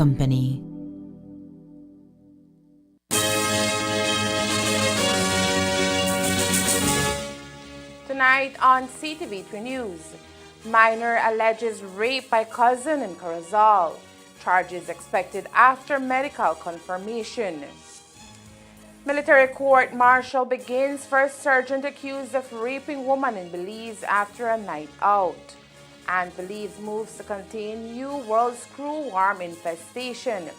company. Tonight on CTV3 News, minor alleges rape by cousin in Corozal. Charges expected after medical confirmation. Military court-martial begins for sergeant accused of raping woman in Belize after a night out. And Belize moves to contain new world screwworm infestation.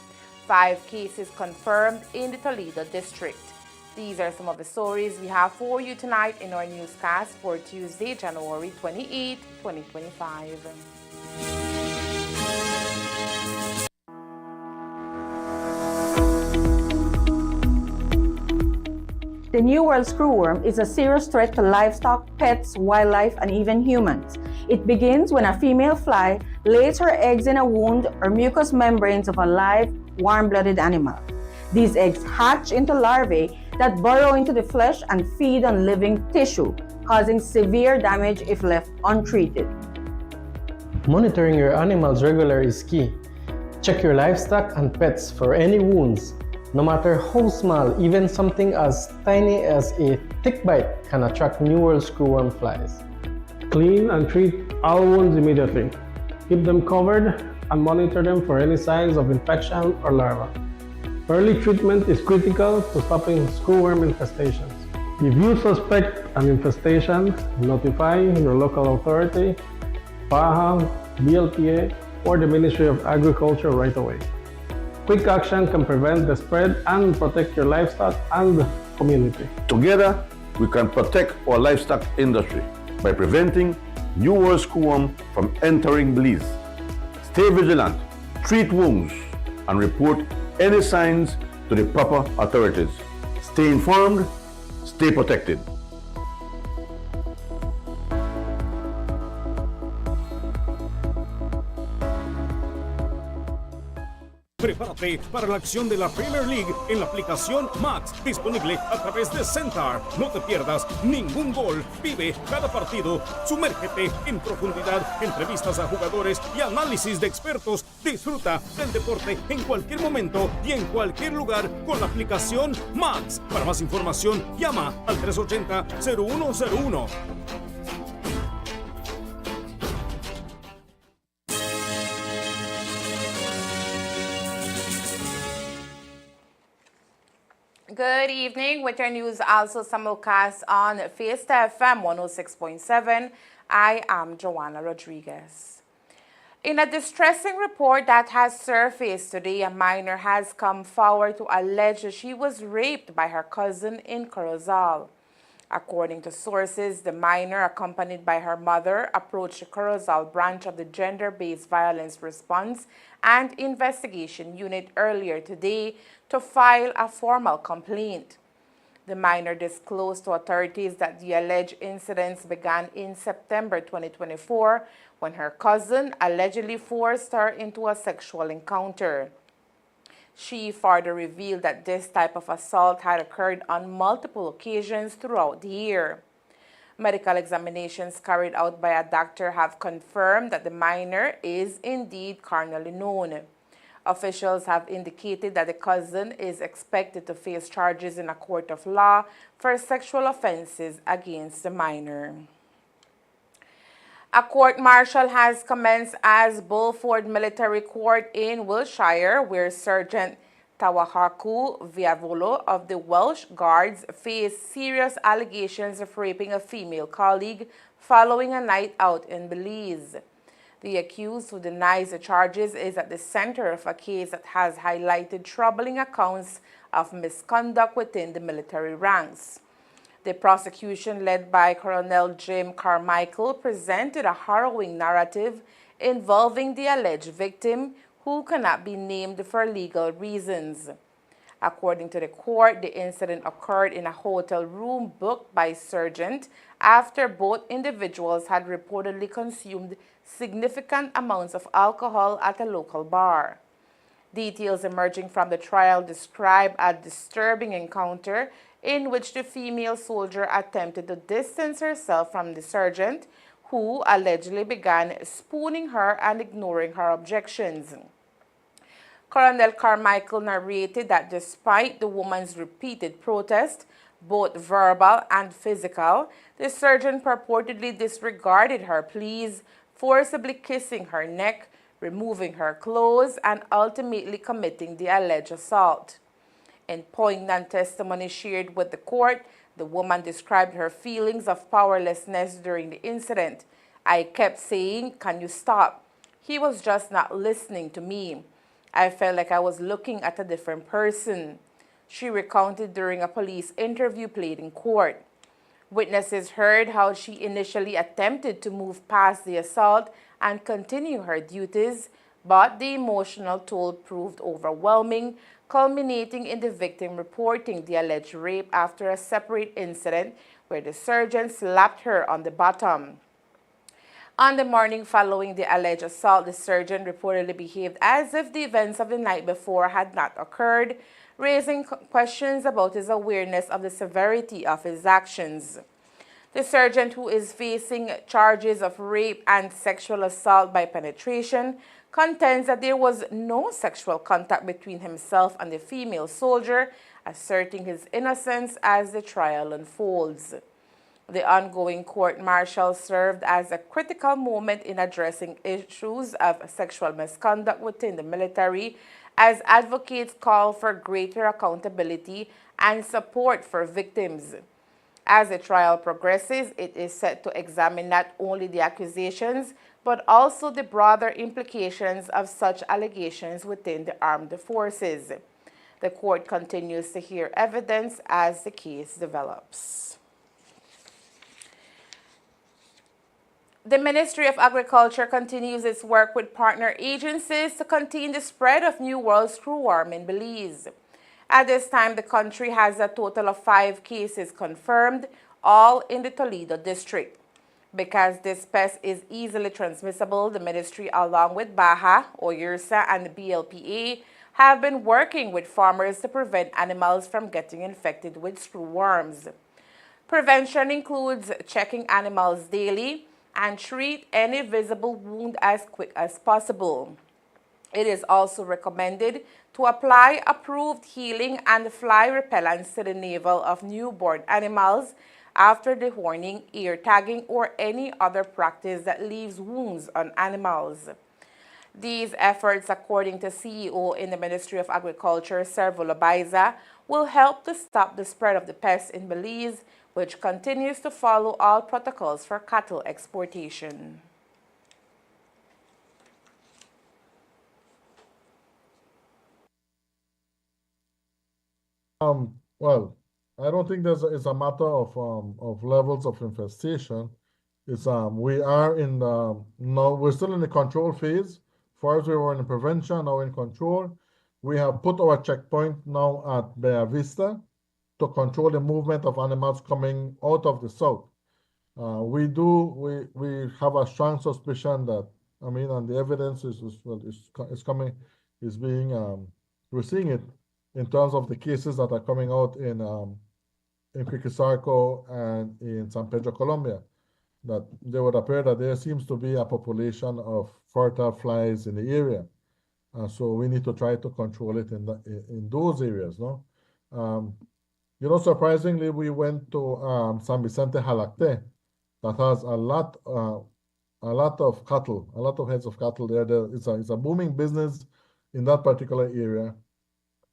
5 cases confirmed in the Toledo district. These are some of the stories we have for you tonight in our newscast for Tuesday, January 28, 2025. The New World screwworm is a serious threat to livestock, pets, wildlife, and even humans. It begins when a female fly lays her eggs in a wound or mucous membranes of a live, warm-blooded animal. These eggs hatch into larvae that burrow into the flesh and feed on living tissue, causing severe damage if left untreated. Monitoring your animals regularly is key. Check your livestock and pets for any wounds. No matter how small, even something as tiny as a tick bite can attract New World screwworm flies. Clean and treat all wounds immediately. Keep them covered and monitor them for any signs of infection or larva. Early treatment is critical to stopping screwworm infestations. If you suspect an infestation, notify your local authority, PAHA, BLPA, or the Ministry of Agriculture right away. Quick action can prevent the spread and protect your livestock and community. Together, we can protect our livestock industry by preventing New World screwworm from entering Belize. Stay vigilant, treat wounds, and report any signs to the proper authorities. Stay informed, stay protected. Prepárate para la acción de la Premier League en la aplicación Max, disponible a través de Centar. No te pierdas ningún gol. Vive cada partido. Sumérgete en profundidad, entrevistas a jugadores y análisis de expertos. Disfruta del deporte en cualquier momento y en cualquier lugar con la aplicación Max. Para más información, llama al 380-0101. Good evening. With your news also simulcast on Fiesta FM 106.7, I am Joanna Rodriguez. In a distressing report that has surfaced today, a minor has come forward to allege that she was raped by her cousin in Corozal. According to sources, the minor, accompanied by her mother, approached the Corozal branch of the Gender-Based Violence Response and Investigation Unit earlier today to file a formal complaint. The minor disclosed to authorities that the alleged incidents began in September 2024 when her cousin allegedly forced her into a sexual encounter. She further revealed that this type of assault had occurred on multiple occasions throughout the year. Medical examinations carried out by a doctor have confirmed that the minor is indeed carnally known. Officials have indicated that the cousin is expected to face charges in a court of law for sexual offenses against the minor. A court-martial has commenced as Bulford Military Court in Wiltshire, where Sergeant Tawahaku Viavolo of the Welsh Guards faced serious allegations of raping a female colleague following a night out in Belize. The accused, who denies the charges, is at the center of a case that has highlighted troubling accounts of misconduct within the military ranks. The prosecution, led by Colonel Jim Carmichael, presented a harrowing narrative involving the alleged victim, who cannot be named for legal reasons. According to the court, the incident occurred in a hotel room booked by Sergeant after both individuals had reportedly consumed significant amounts of alcohol at a local bar. Details emerging from the trial describe a disturbing encounter in which the female soldier attempted to distance herself from the sergeant, who allegedly began spooning her and ignoring her objections. Colonel Carmichael narrated that despite the woman's repeated protest, both verbal and physical, the surgeon purportedly disregarded her pleas, forcibly kissing her neck, removing her clothes, and ultimately committing the alleged assault. In poignant testimony shared with the court, the woman described her feelings of powerlessness during the incident. I kept saying, "Can you stop?" He was just not listening to me. I felt like I was looking at a different person, she recounted during a police interview played in court. Witnesses heard how she initially attempted to move past the assault and continue her duties, but the emotional toll proved overwhelming, culminating in the victim reporting the alleged rape after a separate incident where the surgeon slapped her on the bottom. On the morning following the alleged assault, the surgeon reportedly behaved as if the events of the night before had not occurred, raising questions about his awareness of the severity of his actions. The surgeon, who is facing charges of rape and sexual assault by penetration, contends that there was no sexual contact between himself and the female soldier, asserting his innocence as the trial unfolds. The ongoing court-martial served as a critical moment in addressing issues of sexual misconduct within the military, as advocates call for greater accountability and support for victims. As the trial progresses, it is set to examine not only the accusations, but also the broader implications of such allegations within the armed forces. The court continues to hear evidence as the case develops. The Ministry of Agriculture continues its work with partner agencies to contain the spread of New World Screwworm in Belize. At this time, the country has a total of 5 cases confirmed, all in the Toledo district. Because this pest is easily transmissible, the ministry, along with BAHA, OYERSA, and the BLPA, have been working with farmers to prevent animals from getting infected with screwworms. Prevention includes checking animals daily and treat any visible wound as quick as possible. It is also recommended to apply approved healing and fly repellents to the navel of newborn animals after dehorning, ear tagging, or any other practice that leaves wounds on animals. These efforts, according to CEO in the Ministry of Agriculture, Servo Lobaiza, will help to stop the spread of the pest in Belize, which continues to follow all protocols for cattle exportation. Well, I don't think it's a matter of levels of infestation. It's we are in the now we're still in the control phase. First we were in prevention, now in control. We have put our checkpoint now at Bella Vista to control the movement of animals coming out of the south. We have a strong suspicion that, I mean, and the evidence is coming, is being we're seeing it in terms of the cases that are coming out in Quiquisarco and in San Pedro, Colombia, that there would appear that there seems to be a population of fertile flies in the area. So we need to try to control it in those areas, no? You know, surprisingly, we went to San Vicente Jalacte, that has a lot of cattle, a lot of heads of cattle there. It's a booming business in that particular area,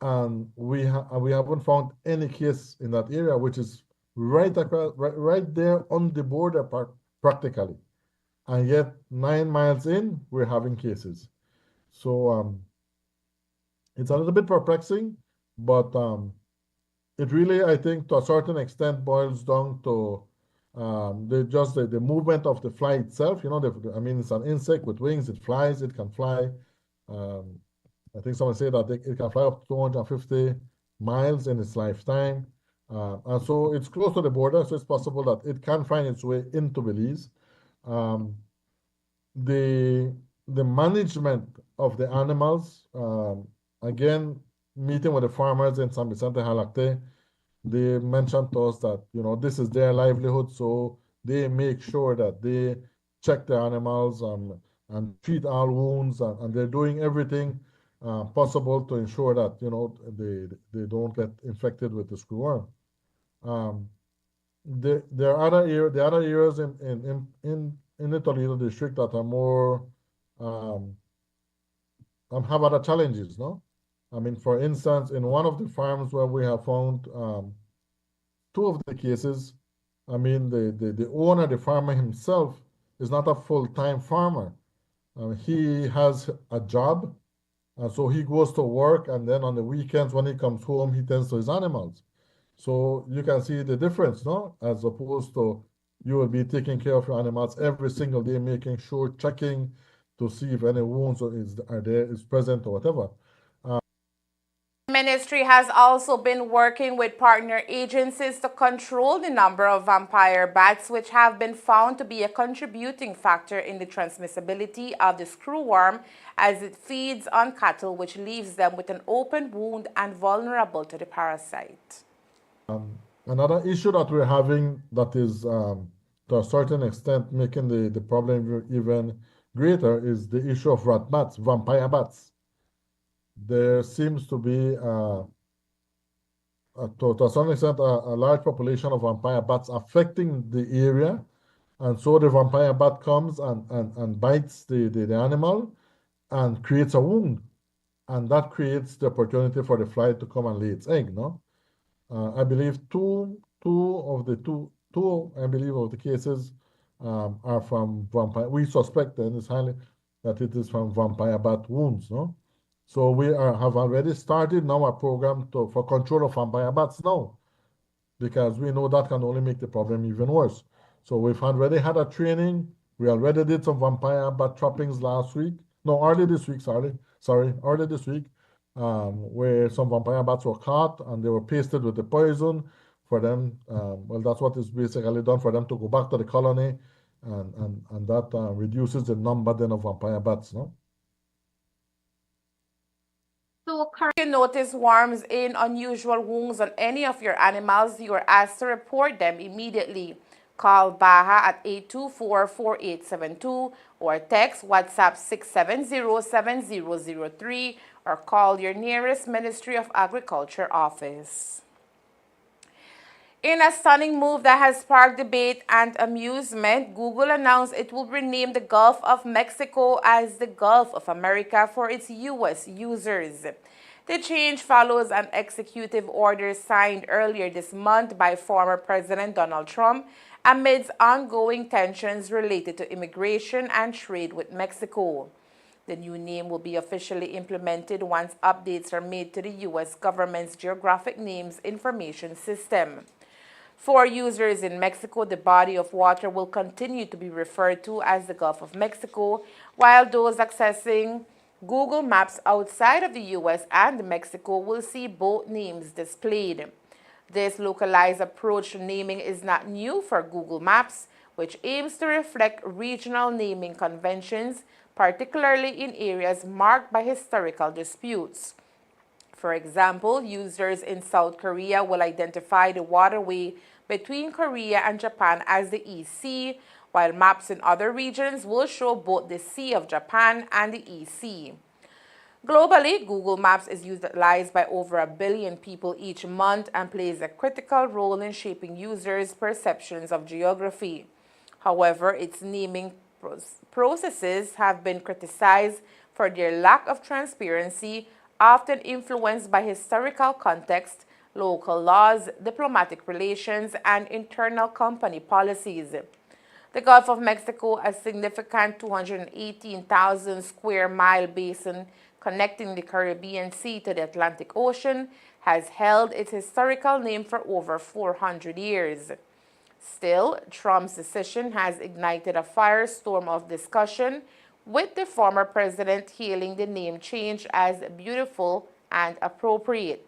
and we haven't found any case in that area, which is right across, right there on the border practically, and yet 9 miles in we're having cases. So it's a little bit perplexing, but it really, I think, to a certain extent, boils down to the movement of the fly itself. You know, I mean, it's an insect with wings. It flies. It can fly. I think someone said that it can fly up to 250 miles in its lifetime. And so it's close to the border, so it's possible that it can find its way into Belize. The management of the animals, again, meeting with the farmers in San Vicente Jalacte, they mentioned to us that, you know, this is their livelihood, so they make sure that they check the animals and treat all wounds, and they're doing everything possible to ensure that, you know, they don't get infected with the screwworm. There are other areas in the Toledo district that are more have other challenges, no? I mean, for instance, in one of the farms where we have found two of the cases, I mean, the owner, the farmer himself, is not a full-time farmer. He has a job, and so he goes to work, and then on the weekends when he comes home, he tends to his animals. So you can see the difference, no? As opposed to you will be taking care of your animals every single day, making sure, checking to see if any wounds is present or whatever. The ministry has also been working with partner agencies to control the number of vampire bats, which have been found to be a contributing factor in the transmissibility of the screwworm as it feeds on cattle, which leaves them with an open wound and vulnerable to the parasite. Another issue that we're having that is, to a certain extent, making the problem even greater is the issue of rat bats, vampire bats. There seems to be, to a certain extent, a large population of vampire bats affecting the area. And so the vampire bat comes and bites the animal and creates a wound. And that creates the opportunity for the fly to come and lay its egg, no? I believe two of the cases are from vampire. We suspect then it's highly that it is from vampire bat wounds, no? So we have already started now a program for control of vampire bats now, because we know that can only make the problem even worse. So we've already had a training. We already did some vampire bat trappings last week. No, early this week, early this week, where some vampire bats were caught and they were pasted with the poison for them. Well, that's what is basically done for them to go back to the colony, and that reduces the number then of vampire bats, no? If you notice worms in unusual wounds on any of your animals, you are asked to report them immediately. Call Baha at 824-4872 or text WhatsApp 670-7003 or call your nearest Ministry of Agriculture office. In a stunning move that has sparked debate and amusement, Google announced it will rename the Gulf of Mexico as the Gulf of America for its U.S. users. The change follows an executive order signed earlier this month by former President Donald Trump amidst ongoing tensions related to immigration and trade with Mexico. The new name will be officially implemented once updates are made to the U.S. government's Geographic Names Information System. For users in Mexico, the body of water will continue to be referred to as the Gulf of Mexico, while those accessing Google Maps outside of the U.S. and Mexico will see both names displayed. This localized approach to naming is not new for Google Maps, which aims to reflect regional naming conventions, particularly in areas marked by historical disputes. For example, users in South Korea will identify the waterway between Korea and Japan as the East Sea, while maps in other regions will show both the Sea of Japan and the East Sea. Globally, Google Maps is utilized by over 1 billion people each month and plays a critical role in shaping users' perceptions of geography. However, its naming processes have been criticized for their lack of transparency, often influenced by historical context, local laws, diplomatic relations, and internal company policies. The Gulf of Mexico, a significant 218,000 square mile basin connecting the Caribbean Sea to the Atlantic Ocean, has held its historical name for over 400 years. Still, Trump's decision has ignited a firestorm of discussion, with the former president hailing the name change as beautiful and appropriate.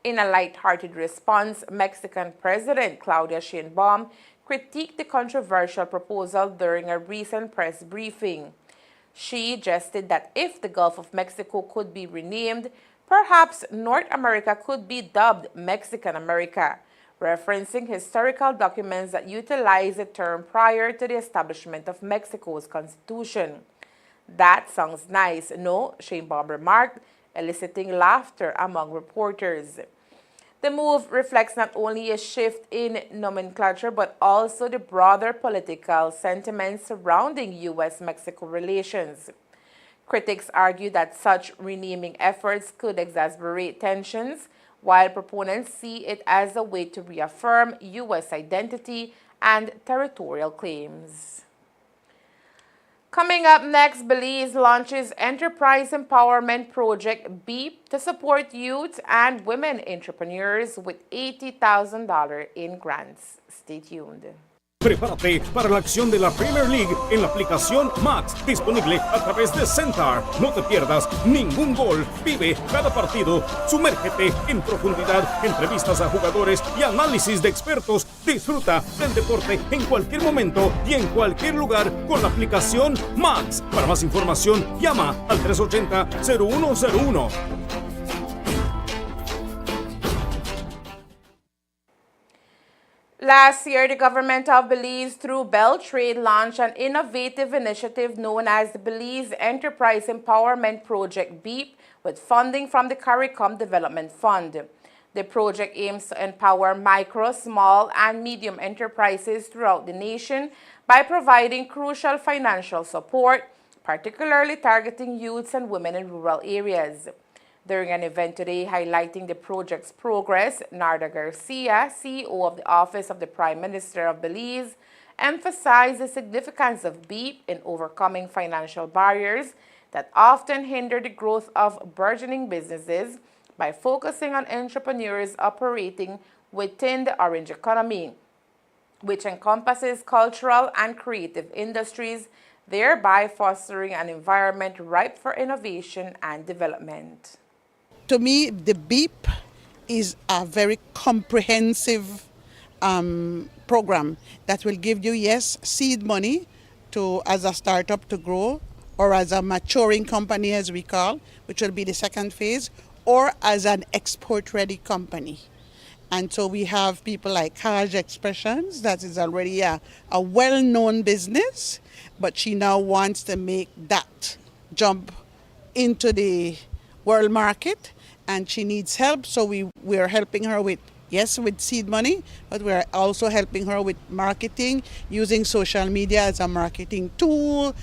In a light-hearted response, Mexican President Claudia Sheinbaum critiqued the controversial proposal during a recent press briefing. She suggested that if the Gulf of Mexico could be renamed, perhaps North America could be dubbed Mexican America, referencing historical documents that utilize the term prior to the establishment of Mexico's constitution. "That sounds nice, no?" Sheinbaum remarked, eliciting laughter among reporters. The move reflects not only a shift in nomenclature but also the broader political sentiment surrounding U.S.-Mexico relations. Critics argue that such renaming efforts could exacerbate tensions, while proponents see it as a way to reaffirm U.S. identity and territorial claims. Coming up next, Belize launches Enterprise Empowerment Project BEEP to support youth and women entrepreneurs with $80,000 in grants. Stay tuned. Prepárate para la acción de la Premier League en la aplicación Max, disponible a través de Centar. No te pierdas ningún gol. Vive cada partido. Sumérgete en profundidad, entrevistas a jugadores y análisis de expertos. Disfruta del deporte en cualquier momento y en cualquier lugar con la aplicación Max. Para más información, llama al 380-0101. Last year, the government of Belize, through Beltrade, launched an innovative initiative known as the Belize Enterprise Empowerment Project BEEP with funding from the CARICOM Development Fund. The project aims to empower micro, small, and medium enterprises throughout the nation by providing crucial financial support, particularly targeting youths and women in rural areas. During an event today highlighting the project's progress, Narda Garcia, CEO of the Office of the Prime Minister of Belize, emphasized the significance of BEEP in overcoming financial barriers that often hinder the growth of burgeoning businesses by focusing on entrepreneurs operating within the orange economy, which encompasses cultural and creative industries, thereby fostering an environment ripe for innovation and development. To me, the BEEP is a very comprehensive program that will give you, yes, seed money as a startup to grow, or as a maturing company, as we call, which will be the second phase, or as an export-ready company. And so we have people like Haj Expressions, that is already a well-known business, but she now wants to make that jump into the world market, and she needs help. So we are helping her with seed money, but we are also helping her with marketing, using social media as a marketing tool,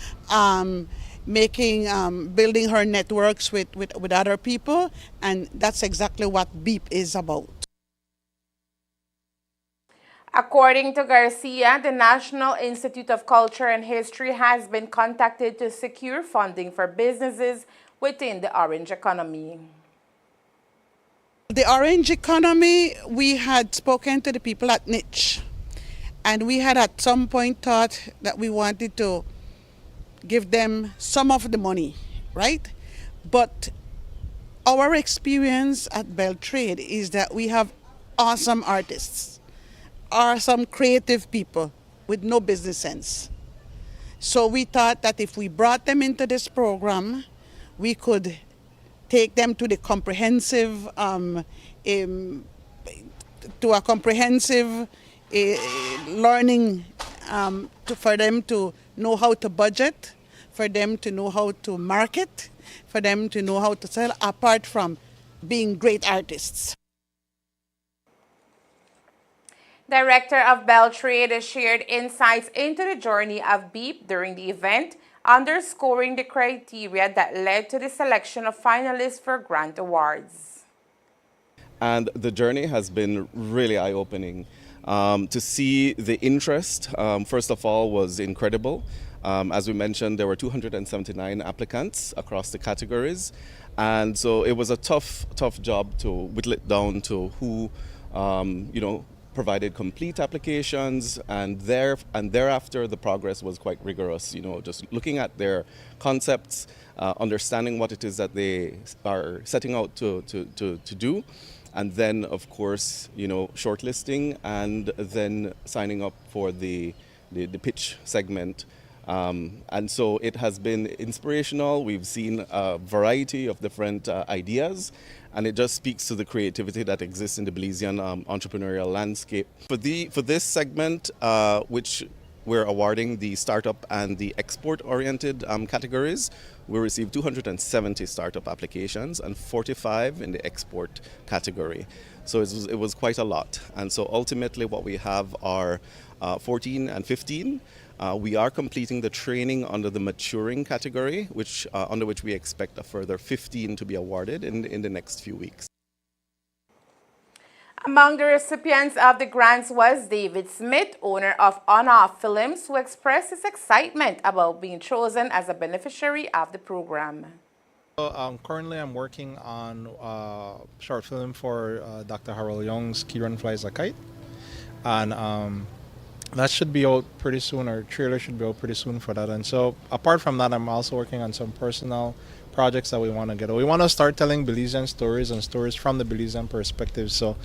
building her networks with other people, and that's exactly what BEEP is about. According to Garcia, the National Institute of Culture and History has been contacted to secure funding for businesses within the orange economy. The orange economy, we had spoken to the people at Niche, and we had at some point thought that we wanted to give them some of the money, right? But our experience at Beltrade is that we have awesome artists, awesome creative people with no business sense. So we thought that if we brought them into this program, we could take them to the comprehensive, learning for them to know how to budget, for them to know how to market, for them to know how to sell, apart from being great artists. Director of Beltrade shared insights into the journey of BEEP during the event, underscoring the criteria that led to the selection of finalists for grant awards. And the journey has been really eye-opening. To see the interest, first of all, was incredible. As we mentioned, there were 279 applicants across the categories. And so it was a tough job to whittle it down to who, provided complete applications, and thereafter the progress was quite rigorous. Just looking at their concepts, understanding what it is that they are setting out to do, and then of course shortlisting and then signing up for the pitch segment. And so it has been inspirational. We've seen a variety of different ideas, and it just speaks to the creativity that exists in the Belizean entrepreneurial landscape. For this segment, which we're awarding the startup and the export-oriented categories. We received 270 startup applications and 45 in the export category. So it was quite a lot. And so ultimately what we have are 14 and 15. We are completing the training under the maturing category, under which we expect a further 15 to be awarded in the next few weeks. Among the recipients of the grants was David Smith, owner of On-Off Films, who expressed his excitement about being chosen as a beneficiary of the program. Currently, I'm working on a short film for Dr. Harold Young's Kieran Flies a Kite. And that should be out pretty soon, or trailer should be out pretty soon for that. And so apart from that, I'm also working on some personal projects that we want to get. We want to start telling Belizean stories and stories from the Belizean perspective. So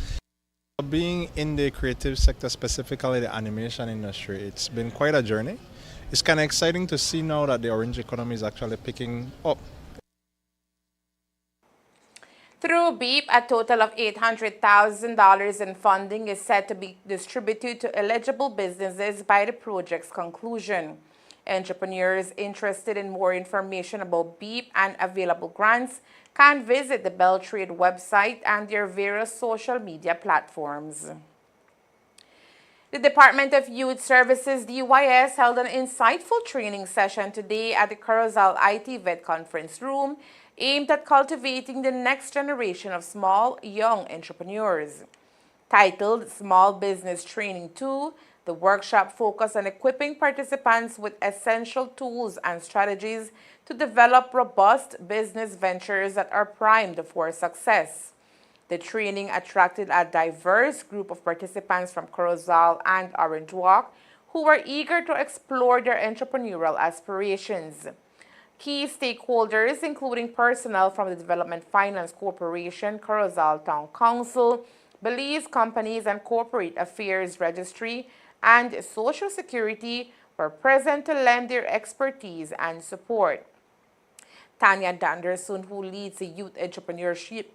being in the creative sector, specifically the animation industry, it's been quite a journey. It's kind of exciting to see now that the orange economy is actually picking up. Through BEEP, a total of $800,000 in funding is set to be distributed to eligible businesses by the project's conclusion. Entrepreneurs interested in more information about BEEP and available grants can visit the Beltrade website and their various social media platforms. The Department of Youth Services, DYS, held an insightful training session today at the Corozal IT Vet Conference Room aimed at cultivating the next generation of small, young entrepreneurs. Titled Small Business Training 2, the workshop focused on equipping participants with essential tools and strategies to develop robust business ventures that are primed for success. The training attracted a diverse group of participants from Corozal and Orange Walk who were eager to explore their entrepreneurial aspirations. Key stakeholders, including personnel from the Development Finance Corporation, Corozal Town Council, Belize Companies and Corporate Affairs Registry, and Social Security, were present to lend their expertise and support. Tanya Danderson, who leads the Youth Entrepreneurship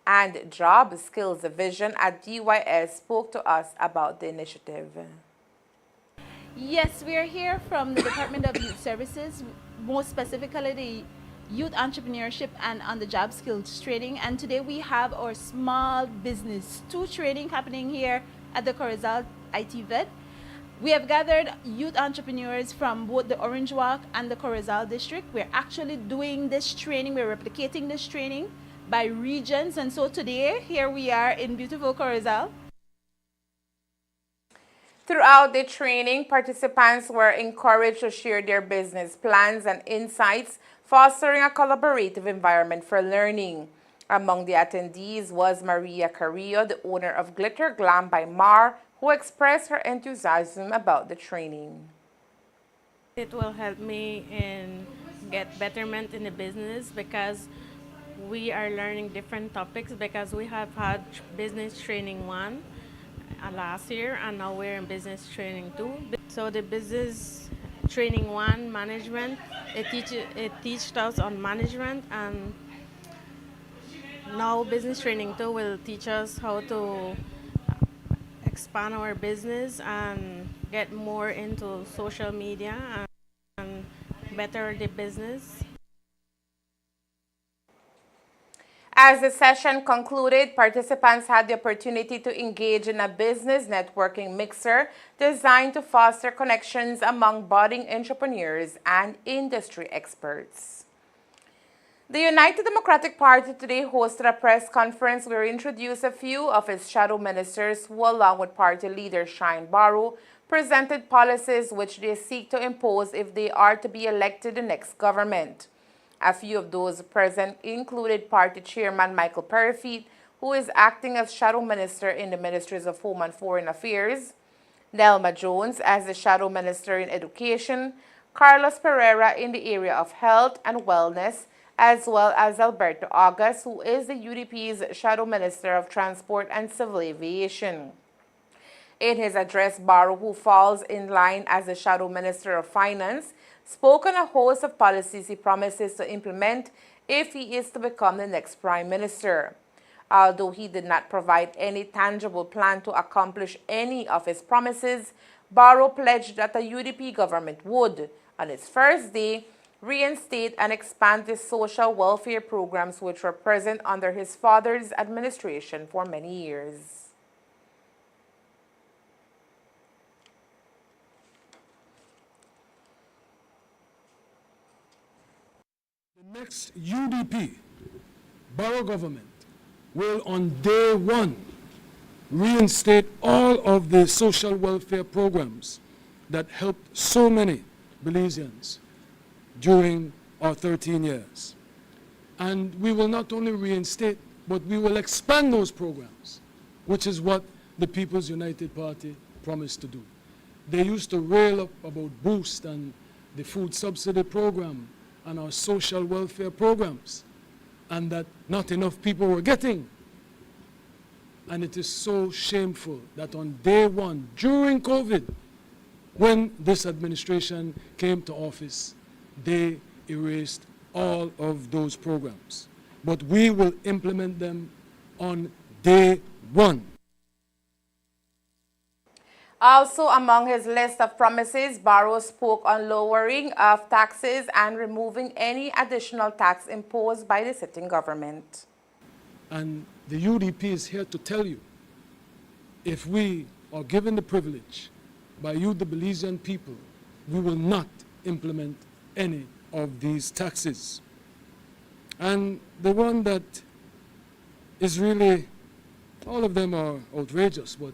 and Job Skills Division at DYS, spoke to us about the initiative. Yes, we are here from the Department of Youth Services, more specifically the Youth Entrepreneurship and on the Job Skills Training. And today we have our Small Business 2 training happening here at the Corozal IT Vet. We have gathered youth entrepreneurs from both the Orange Walk and the Corozal district. We're actually doing this training, we're replicating this training by regions. And so today, here we are in beautiful Corozal. Throughout the training, participants were encouraged to share their business plans and insights, fostering a collaborative environment for learning. Among the attendees was Maria Carrillo, the owner of Glitter Glam by Mar, who expressed her enthusiasm about the training. It will help me in get betterment in the business because we are learning different topics because we have had business training 1 last year and now we're in business training 2. So the business training 1, management, it teaches us on management, and now business training 2 will teach us how to expand our business and get more into social media and better the business. As the session concluded, participants had the opportunity to engage in a business networking mixer designed to foster connections among budding entrepreneurs and industry experts. The United Democratic Party today hosted a press conference where it introduced a few of its shadow ministers who, along with party leader Shine Barrow, presented policies which they seek to impose if they are to be elected the next government. A few of those present included Party Chairman Michael Perifeet, who is acting as Shadow Minister in the Ministries of Home and Foreign Affairs, Nelma Jones as the Shadow Minister in Education, Carlos Pereira in the area of Health and Wellness, as well as Alberto August, who is the UDP's Shadow Minister of Transport and Civil Aviation. In his address, Barrow, who falls in line as the Shadow Minister of Finance, spoke on a host of policies he promises to implement if he is to become the next Prime Minister. Although he did not provide any tangible plan to accomplish any of his promises, Barrow pledged that the UDP government would, on its first day, reinstate and expand the social welfare programs which were present under his father's administration for many years. The next UDP, Barrow government, will on day one reinstate all of the social welfare programs that helped so many Belizeans during our 13 years. And we will not only reinstate, but we will expand those programs, which is what the People's United Party promised to do. They used to rail up about Boost and the food subsidy program and our social welfare programs, and that not enough people were getting. And it is so shameful that on day one, during COVID, when this administration came to office, they erased all of those programs. But we will implement them on day one. Also among his list of promises, Barrow spoke on lowering of taxes and removing any additional tax imposed by the sitting government. And the UDP is here to tell you, if we are given the privilege by you, the Belizean people, we will not implement any of these taxes. And the one that is really, all of them are outrageous, but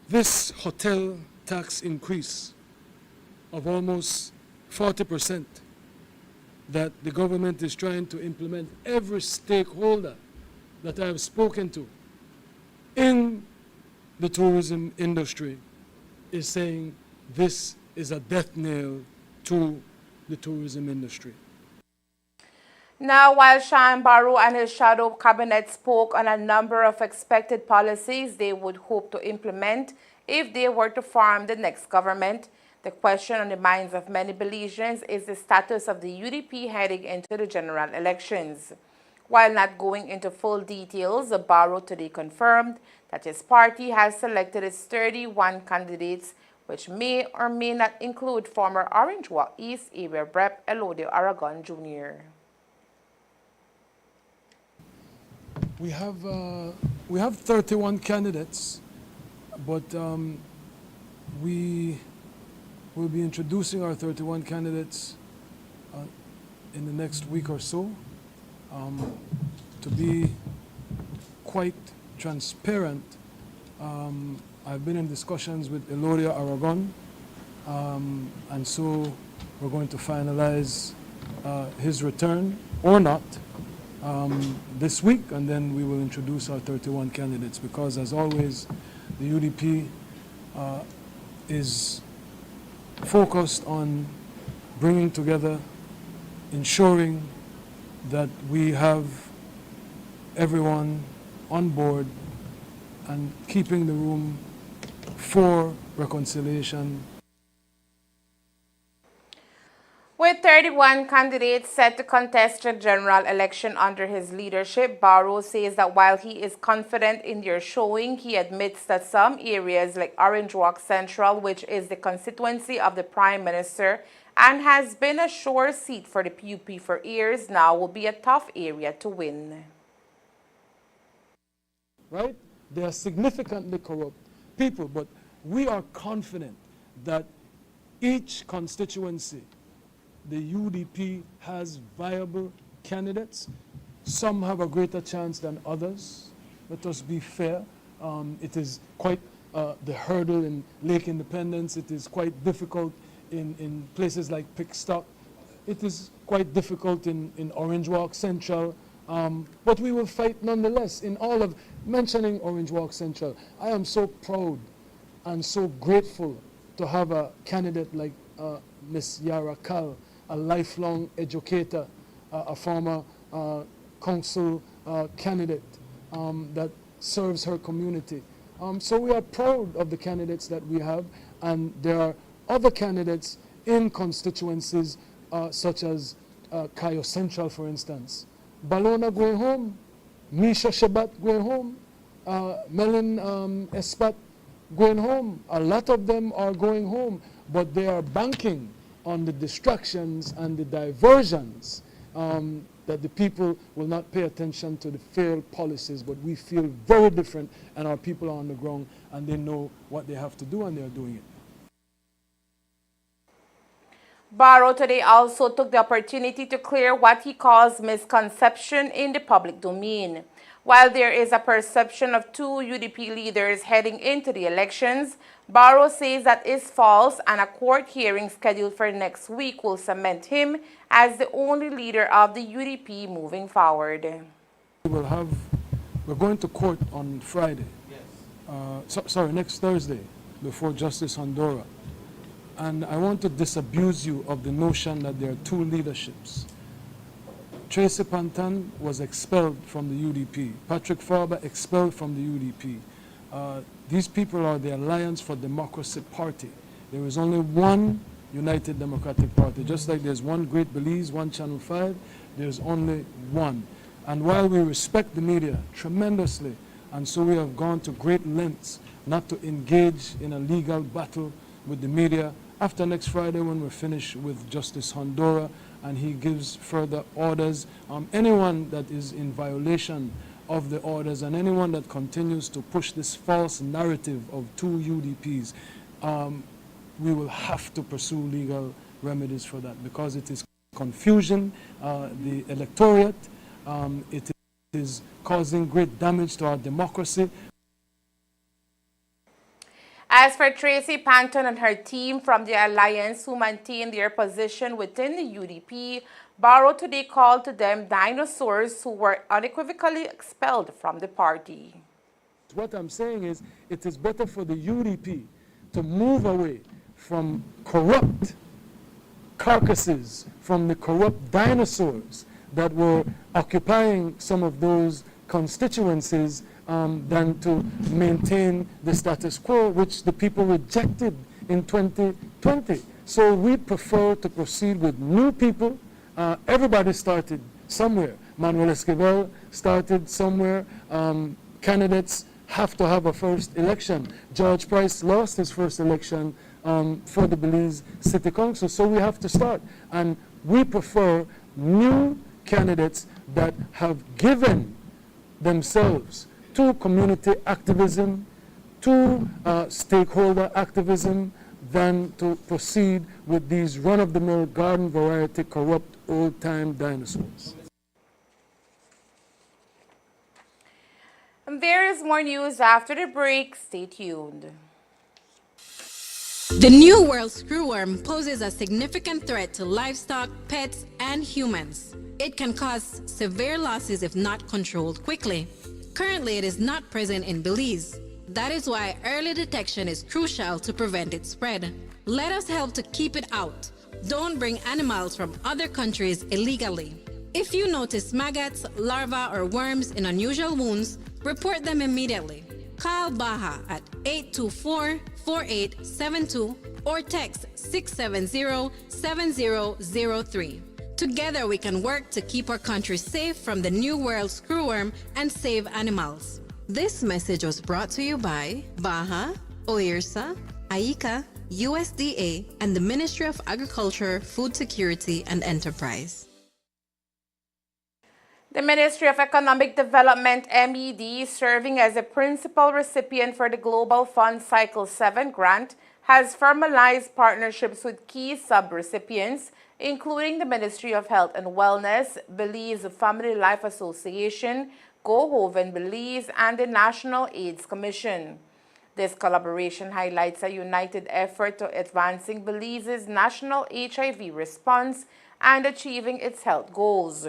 this hotel tax increase of almost 40% that the government is trying to implement, every stakeholder that I have spoken to in the tourism industry is saying this is a death knell to the tourism industry. Now, while Sean Barrow and his shadow cabinet spoke on a number of expected policies they would hope to implement if they were to form the next government, the question on the minds of many Belizeans is the status of the UDP heading into the general elections. While not going into full details, Barrow today confirmed that his party has selected its 31 candidates, which may or may not include former Orange Walk East area Rep. Elodio Aragon Jr. We have 31 candidates, but we will be introducing our 31 candidates in the next week or so. To be quite transparent, I've been in discussions with Elodia Aragon, and so we're going to finalize his return or not this week, and then we will introduce our 31 candidates, because as always the UDP is focused on bringing together, ensuring that we have everyone on board and keeping the room for reconciliation. With 31 candidates set to contest the general election under his leadership, Barrow says that while he is confident in their showing, he admits that some areas like Orange Walk Central, which is the constituency of the Prime Minister and has been a sure seat for the PUP for years now, will be a tough area to win. Right? They are significantly corrupt people, but we are confident that each constituency, the UDP has viable candidates. Some have a greater chance than others. Let us be fair. It is quite the hurdle in Lake Independence. It is quite difficult in places like Pickstock. It is quite difficult in Orange Walk Central. But we will fight nonetheless in all of, mentioning Orange Walk Central. I am so proud and so grateful to have a candidate like Miss Yara Kal, a lifelong educator, a former council candidate that serves her community. So we are proud of the candidates that we have, and there are other candidates in constituencies such as Cayo Central, for instance. Balona going home, Misha Shabat going home, Melin Espat going home. A lot of them are going home, but they are banking on the distractions and the diversions that the people will not pay attention to the failed policies. But we feel very different, and our people are on the ground and they know what they have to do, and they are doing it. Barrow today also took the opportunity to clear what he calls misconception in the public domain. While there is a perception of two UDP leaders heading into the elections, Barrow says that is false, and a court hearing scheduled for next week will cement him as the only leader of the UDP moving forward. We're going to court on Friday. Sorry, next Thursday, before Justice Honduras. And I want to disabuse you of the notion that there are two leaderships. Tracy Pantan was expelled from the UDP. Patrick Farber expelled from the UDP. These people are the Alliance for Democracy Party. There is only one United Democratic Party. Just like there's one Great Belize, one Channel 5, there's only one. And while we respect the media tremendously, and so we have gone to great lengths not to engage in a legal battle with the media, after next Friday when we're finished with Justice Honduras and he gives further orders, anyone that is in violation of the orders and anyone that continues to push this false narrative of two UDPs, we will have to pursue legal remedies for that, because it is confusion, the electorate, it is causing great damage to our democracy. As for Tracy Panton and her team from the Alliance who maintain their position within the UDP, Barrow today called to them dinosaurs who were unequivocally expelled from the party. What I'm saying is, it is better for the UDP to move away from corrupt carcasses, from the corrupt dinosaurs that were occupying some of those constituencies, than to maintain the status quo, which the people rejected in 2020. So we prefer to proceed with new people. Everybody started somewhere. Manuel Esquivel started somewhere. Candidates have to have a first election. George Price lost his first election for the Belize City Council, so we have to start. And we prefer new candidates that have given themselves to community activism, to stakeholder activism, than to proceed with these run-of-the-mill garden variety corrupt old-time dinosaurs. And there is more news after the break. Stay tuned. The New World screwworm poses a significant threat to livestock, pets, and humans. It can cause severe losses if not controlled quickly. Currently, it is not present in Belize. That is why early detection is crucial to prevent its spread. Let us help to keep it out. Don't bring animals from other countries illegally. If you notice maggots, larvae, or worms in unusual wounds, report them immediately. Call Baja at 824-4872 or text 670-7003. Together we can work to keep our country safe from the New World screwworm and save animals. This message was brought to you by Baja, OIRSA, AICA, USDA, and the Ministry of Agriculture, Food Security and Enterprise. The Ministry of Economic Development, MED, serving as a principal recipient for the Global Fund Cycle 7 grant, has formalized partnerships with key sub-recipients, including the Ministry of Health and Wellness, Belize Family Life Association, Go Hoven Belize, and the National AIDS Commission. This collaboration highlights a united effort to advancing Belize's national HIV response and achieving its health goals.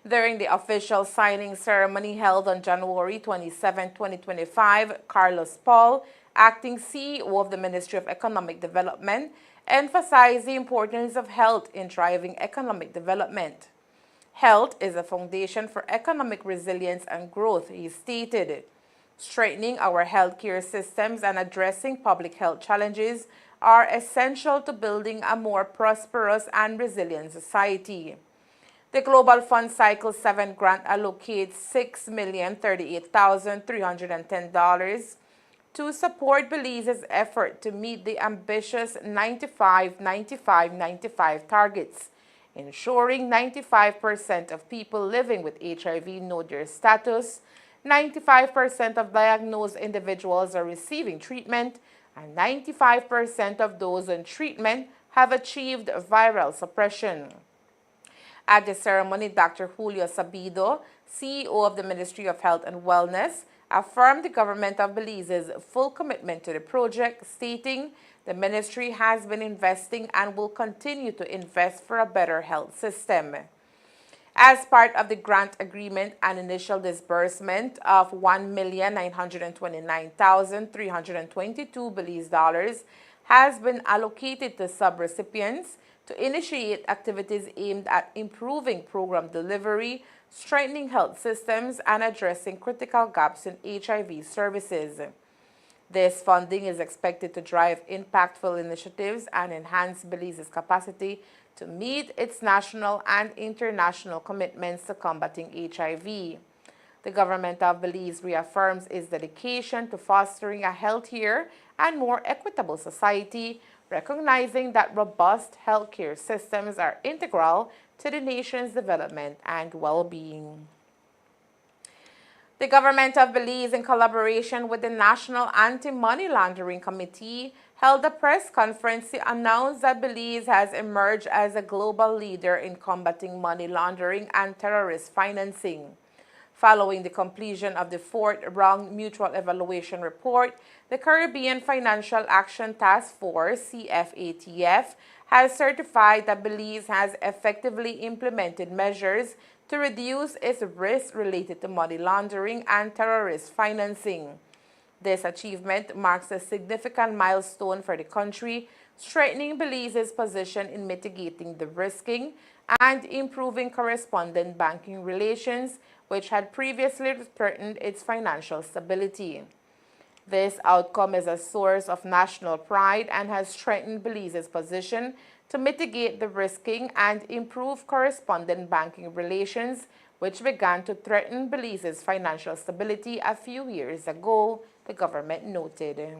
During the official signing ceremony held on January 27, 2025, Carlos Paul, acting CEO of the Ministry of Economic Development, emphasized the importance of health in driving economic development. Health is a foundation for economic resilience and growth, he stated. Strengthening our healthcare systems and addressing public health challenges are essential to building a more prosperous and resilient society. The Global Fund Cycle 7 grant allocates $6,038,310 to support Belize's effort to meet the ambitious 95-95-95 targets, ensuring 95% of people living with HIV know their status, 95% of diagnosed individuals are receiving treatment, and 95% of those on treatment have achieved viral suppression. At the ceremony, Dr. Julio Sabido, CEO of the Ministry of Health and Wellness, affirmed the government of Belize's full commitment to the project, stating the ministry has been investing and will continue to invest for a better health system. As part of the grant agreement, an initial disbursement of $1,929,322 Belize dollars has been allocated to subrecipients to initiate activities aimed at improving program delivery, strengthening health systems, and addressing critical gaps in HIV services. This funding is expected to drive impactful initiatives and enhance Belize's capacity to meet its national and international commitments to combating HIV. The government of Belize reaffirms its dedication to fostering a healthier and more equitable society, recognizing that robust healthcare systems are integral to the nation's development and well-being. The government of Belize, in collaboration with the National Anti-Money Laundering Committee, held a press conference to announce that Belize has emerged as a global leader in combating money laundering and terrorist financing. Following the completion of the fourth-round mutual evaluation report, the Caribbean Financial Action Task Force, CFATF, has certified that Belize has effectively implemented measures to reduce its risks related to money laundering and terrorist financing. This achievement marks a significant milestone for the country, strengthening Belize's position in mitigating the risking and improving correspondent banking relations, which had previously threatened its financial stability. This outcome is a source of national pride and has strengthened Belize's position to mitigate the risking and improve correspondent banking relations, which began to threaten Belize's financial stability a few years ago, the government noted.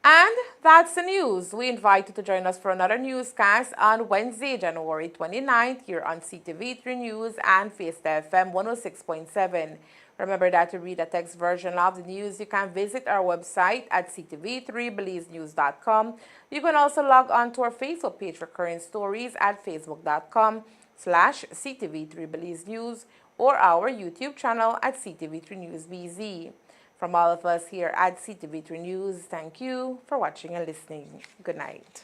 And that's the news. We invite you to join us for another newscast on Wednesday, January 29th, here on CTV3 News and Fiesta FM 106.7. Remember that to read a text version of the news, you can visit our website at ctv3belizenews.com. You can also log on to our Facebook page for current stories at facebook.com/CTV3BelizeNews or our YouTube channel at CTV3 News BZ. From all of us here at CTV3 News, thank you for watching and listening. Good night.